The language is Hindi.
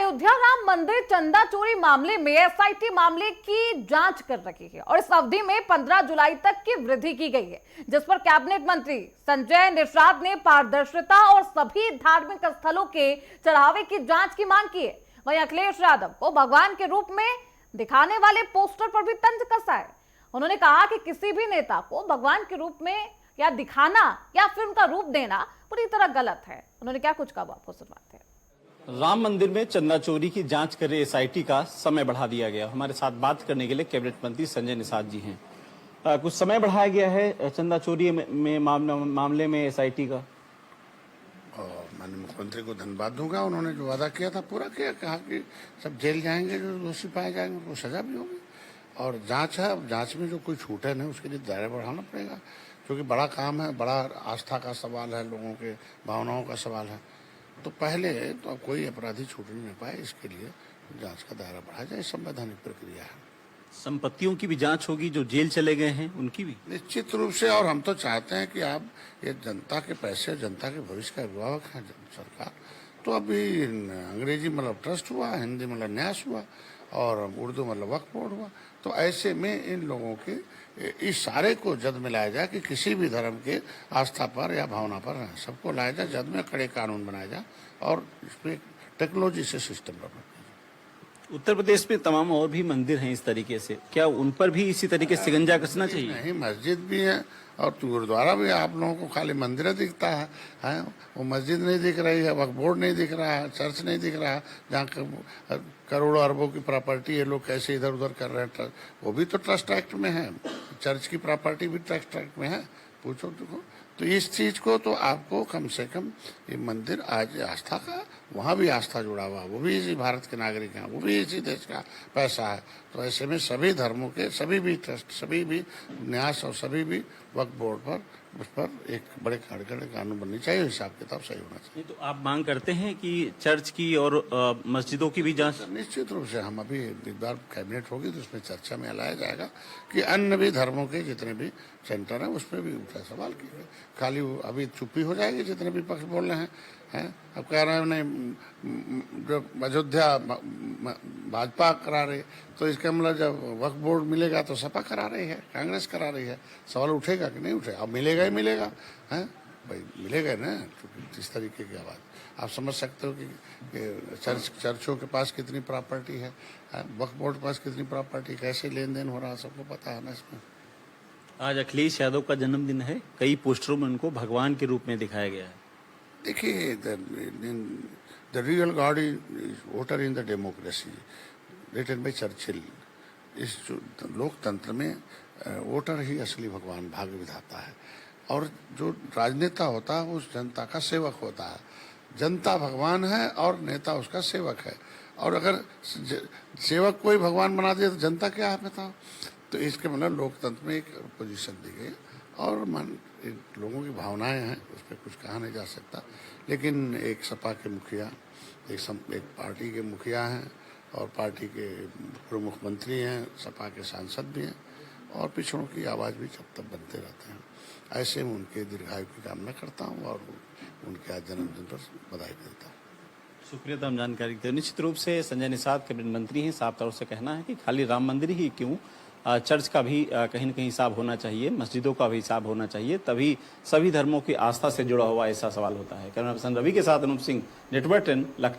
अयोध्या राम मंदिर चंदा चोरी मामले में एसआईटी मामले की जांच कर रही है और इस अवधि में 15 जुलाई तक की वृद्धि की गई है, जिस पर कैबिनेट मंत्री संजय निषाद ने पारदर्शिता और सभी धार्मिक स्थलों के चढ़ावे की जांच की मांग की है। वहीं अखिलेश यादव को भगवान के रूप में दिखाने वाले पोस्टर पर भी तंज कसा है। उन्होंने कहा कि किसी भी नेता को भगवान के रूप में या दिखाना या फिर उनका रूप देना पूरी तरह गलत है। उन्होंने क्या कुछ कहा, आपको सुनवाते हैं। राम मंदिर में चंदा चोरी की जांच कर रहे एसआईटी का समय बढ़ा दिया गया। हमारे साथ बात करने के लिए कैबिनेट मंत्री संजय निषाद जी हैं। कुछ समय बढ़ाया गया है चंदा चोरी में मामले में एसआईटी का। माननीय मुख्यमंत्री को धन्यवाद दूंगा। उन्होंने जो वादा किया था पूरा किया। कहा कि सब जेल जाएंगे, जो दोषी पाए जाएंगे उनको सजा भी होगी। और जांच है, अब जांच में जो कोई छूटे नहीं उसके लिए दायरा बढ़ाना पड़ेगा, क्योंकि बड़ा काम है, बड़ा आस्था का सवाल है, लोगों के भावनाओं का सवाल है। तो पहले तो अब कोई अपराधी छूट नहीं पाए, इसके लिए जांच का दायरा बढ़ाया जाए। संवैधानिक प्रक्रिया है। संपत्तियों की भी जांच होगी, जो जेल चले गए हैं उनकी भी निश्चित रूप से। और हम तो चाहते हैं कि आप ये जनता के पैसे, जनता के भविष्य का अभिभावक है सरकार। तो अभी अंग्रेजी मतलब ट्रस्ट हुआ, हिंदी मतलब न्यास हुआ और उर्दू मतलब वक्फ बोर्ड हुआ। तो ऐसे में इन लोगों के इस सारे को जद में लाया जाए कि किसी भी धर्म के आस्था पर या भावना पर सबको लाया जाए, जद में कड़े कानून बनाया जाए और इसमें टेक्नोलॉजी से सिस्टम डेवलप। उत्तर प्रदेश में तमाम और भी मंदिर हैं इस तरीके से, क्या उन पर भी इसी तरीके से शिकंजा कसना चाहिए? नहीं, मस्जिद भी है और गुरुद्वारा भी। आप लोगों को खाली मंदिर दिखता है, वो मस्जिद नहीं दिख रही है, वक्फ बोर्ड नहीं दिख रहा है, चर्च नहीं दिख रहा है, जहाँ करोड़ों अरबों की प्रॉपर्टी है, लोग कैसे इधर उधर कर रहे हैं। वो भी तो ट्रस्ट एक्ट में है, चर्च की प्रॉपर्टी भी ट्रस्ट एक्ट में है, पूछो देखो। तो इस चीज को तो आपको कम से कम, ये मंदिर आज आस्था का, वहाँ भी आस्था जुड़ा हुआ, वो भी इसी भारत के नागरिक हैं, वो भी इसी देश का पैसा है। तो ऐसे में सभी धर्मों के सभी भी ट्रस्ट, सभी भी न्यास और सभी भी वक्फ बोर्ड पर, उस पर एक बड़े कड़े कानून बननी चाहिए, हिसाब किताब सही होना चाहिए। तो आप मांग करते हैं कि चर्च की और मस्जिदों की भी जांच? निश्चित रूप से हम अभी एक बार कैबिनेट होगी तो उसमें चर्चा में लाया जाएगा कि अन्य भी धर्मों के जितने भी सेंटर हैं उस पर भी उठा सवाल किए। खाली अभी चुप्पी हो जाएगी जितने भी पक्ष बोल रहे हैं। अब कह रहे हैं नहीं, जो अयोध्या भाजपा करा रही, तो इसका मतलब जब वक्फ बोर्ड मिलेगा तो सपा करा रही है, कांग्रेस करा रही है। सवाल उठेगा कि नहीं उठेगा? अब मिलेगा ही मिलेगा, है भाई, मिलेगा ना। इस तरीके की आवाज़ आप समझ सकते हो कि चर्चों के पास कितनी प्रॉपर्टी है, वक्फ बोर्ड के पास कितनी प्रॉपर्टी, कैसे लेन देन हो रहा है, सबको पता है ना। इसमें आज अखिलेश यादव का जन्मदिन है, कई पोस्टरों में उनको भगवान के रूप में दिखाया गया है। देखिए, the real god is voter in the democracy, written by Churchill. इस लोकतंत्र में वोटर ही असली भगवान, भाग्य विधाता है। और जो राजनेता होता है वो उस जनता का सेवक होता है। जनता भगवान है और नेता उसका सेवक है। और अगर सेवक कोई भगवान बना दिया तो जनता क्या है बताओ? तो इसके मतलब लोकतंत्र में एक पोजीशन दी गई और लोगों की भावनाएं हैं, उस पर कुछ कहा नहीं जा सकता। लेकिन एक सपा के मुखिया, एक पार्टी के मुखिया हैं और पार्टी के पूर्व मुख्यमंत्री हैं, सपा के सांसद भी हैं और पिछड़ों की आवाज़ भी जब तक बनते रहते हैं। ऐसे में उनके दीर्घायु की कामना करता हूँ और उनके आज जन्मदिन पर बधाई देता हूँ। शुक्रिया तमाम जानकारी के लिए। निश्चित रूप से संजय निषाद कैबिनेट मंत्री हैं। साफ तौर से कहना है कि खाली राम मंदिर ही क्यों, चर्च का भी कहीं न कहीं हिसाब होना चाहिए, मस्जिदों का भी हिसाब होना चाहिए, तभी सभी धर्मों की आस्था से जुड़ा हुआ ऐसा सवाल होता है। कैमरा पर्सन रवि के साथ अनूप सिंह, नेटवर्क 10, लखनऊ।